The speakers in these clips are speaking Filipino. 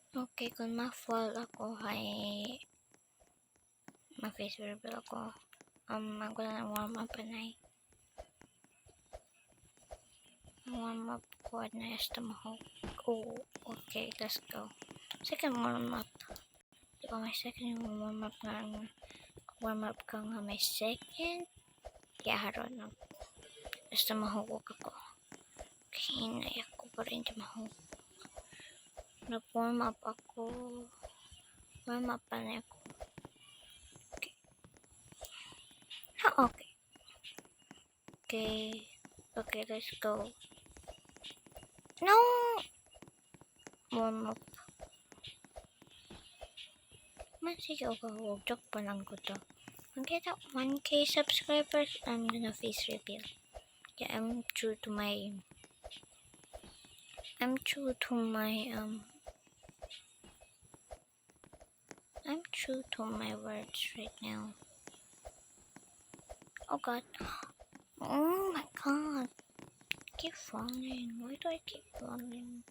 Okay, kung ma-fall ako ay ma-face reveal ako. Ako na warm up na warm up ko na estomahog. Oh, okay, let's go. Second warm up. Di ba may second warm up nga warm up ka nga may second. Kaya haron na estomahog ako. Kahinay ako pa rin di mahog. Nag-warm up ako. Warm up pa na ako. Okay. Okay. Okay. Okay, let's go. No! Warm up. Sige ako. Joke pa lang ko to. When get 1K subscribers, I'm gonna face reveal. Yeah, I'm true to my words right now. Oh god. Oh my god. Keep falling. Why do I keep falling?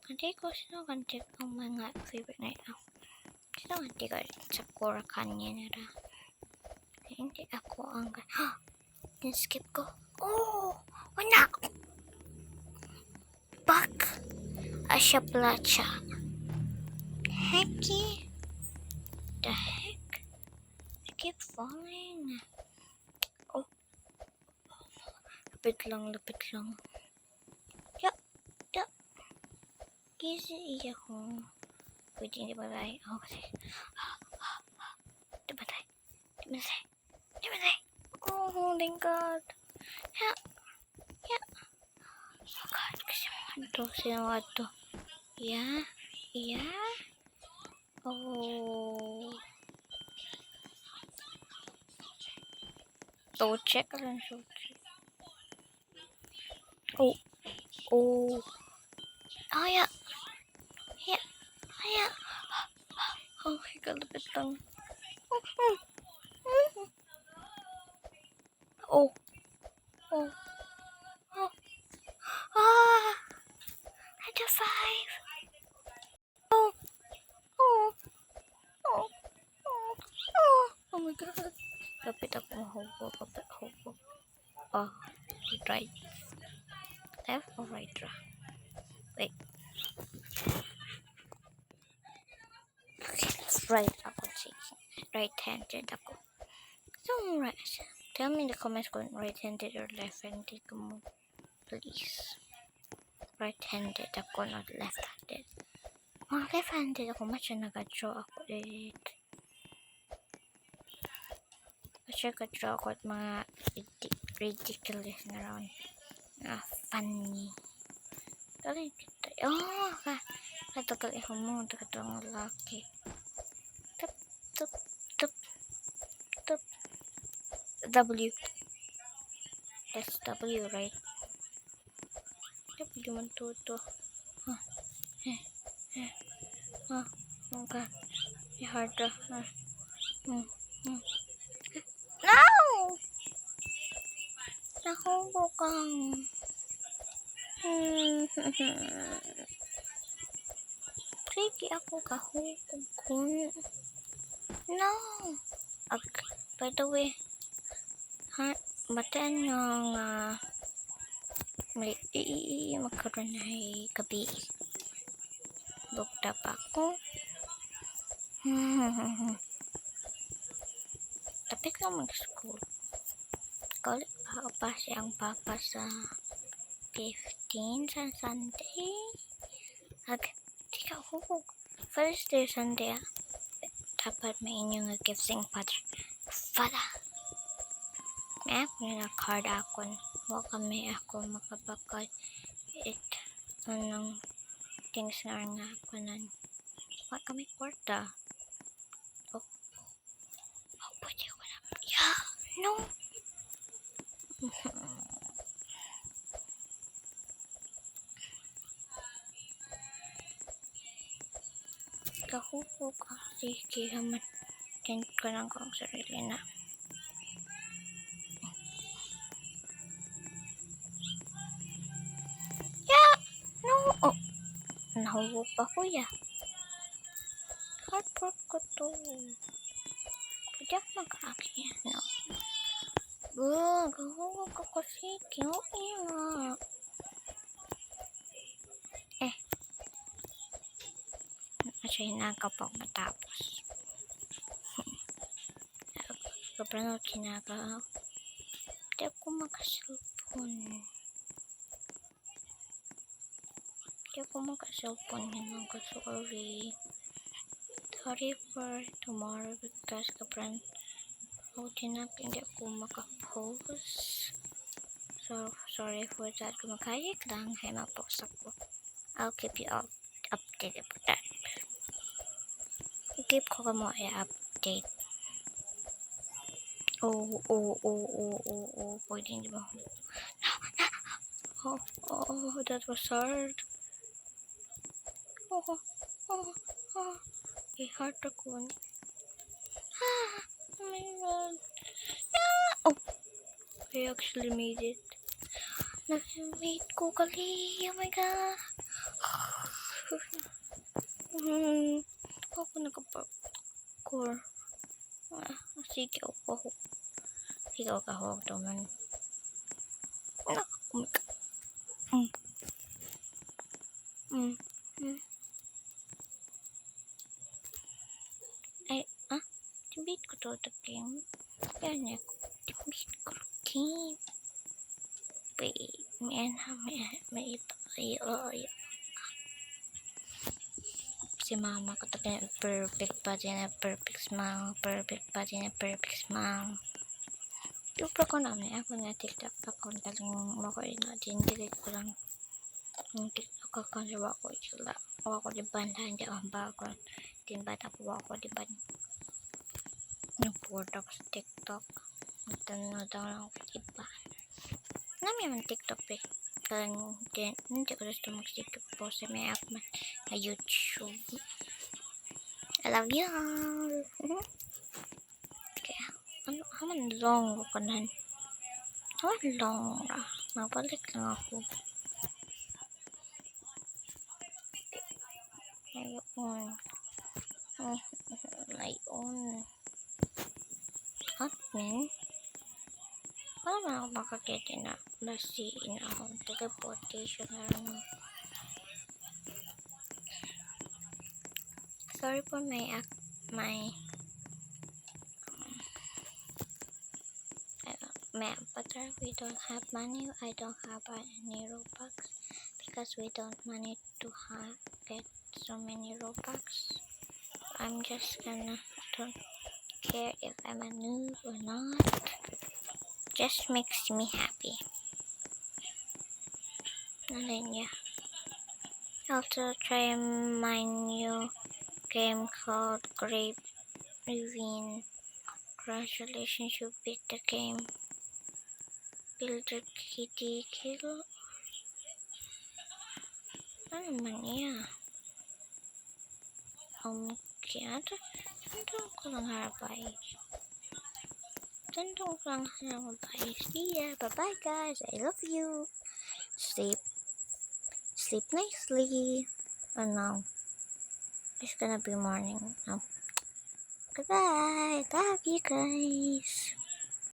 Hindi ko sino kantik ang mga favorite night now. Sino kantik ko Sakura kanya nila. Hindi ako ang skip ko. Oh! Wala! Back! Asya placha. Hecky? The heck? I keep falling. Oh. Lapit lang. Yeah. Easy ako. Pwede hindi ba tayo? Oh, kasi. Di ba tayo? Oh, thank God. Yeah. Oh God, kasi sino to? Yeah. Oh. So check lang. Oh. Oh yeah. Oh my God, lapit lang. Oh. I do 5. Oh my God. Lapit ako mahubo. Oh, right. Left or right? Wait. Okay, that's right. Ako right-handed ako. So, right. Tell me in the comments kung right-handed or left-handed ko mo. Please. Right-handed ako, not left-handed. Left-handed ako, matcha nag-draw ako nag-draw ako at mga ridiculous na round. Funny. Kali kita. Oh, katagal ako mo. Katagal ang lalaki. Tup. W. That's W, right? W man to. Oh God. It's hard to. No! Nahubo kang. Sige ako kahugog ko. No! By the way, bataan nyo nga magkaroon na gabi. Bukta pa ako. Tapos lang mag-school. Kulit pa siyang papa sa 15 sa Sunday. Di ka hugog. First day Sunday dapat may inyong gifting Father. May ako na card akon. Huwag kami ako makabakal. Anong things nga ako nan. Huwag kami kwarta. Oh, pwede ko na. Yeah, no. Kahugog ka. Sige, haman. Tent ko lang kung sarili na. Yeah! No! Oh! Nahugog pa kuya. Artwork ko to. Pwede ako mag-akin. No. Gawag ko kasi. Kinuin nga. Kasi nagkapag matapos. Sobrang kinaka. Hindi ako makaselfon. Yun ako. Sorry. Sorry for tomorrow because kapran hindi ako makapost. So, sorry for that. Kung makayag lang, ay mapost ako. I'll keep you updated with that. I-keep ko ka mo i-update. Pwede hindi ba? That was hard. Heart ako. Oh my god. I actually made it. Nag-made ko kali. Oh my god. Ako nagpa-core. Sige ako. Ikaw kahawag naman. Tibit ko to the game. Yan ako. Tibit ko game. Wait. May ito. Ay. Si mama ko tabi na perfect body na perfect smile. Perfect body na perfect smile. Lupa ko namin. Ako nga TikTok account talang makoy na din. Delete ko lang. Yung TikTok account sa wako sila. Wako di bandahan di ang background. Din ba ako wako di ban. Nag-board ako sa TikTok. Nagtanong daw lang ako iba. Namin yung TikTok eh. Kaya hindi ko gusto mag-TikTok po sa may app man na YouTube. I love you all. Kaya, haman long ko kanan. Haman long ra. Mabalik lang ako. Ayun. Admin. Wala na ako makakita na basiin ako. Teleportation na rin. Sorry for my avatar. We don't have money. I don't have any Robux because we don't money to get so many Robux. I'm just gonna don't care if I'm a noob or not. Just makes me happy. And then yeah. Also try my new game called Grape Ravine. Congratulations, you beat the game. Build a kitty kill. Ano man yan? Kaya tandong ko lang harapay. See ya. Bye-bye, guys. I love you. Sleep nicely. Oh no. It's gonna be morning. Goodbye. Love you guys.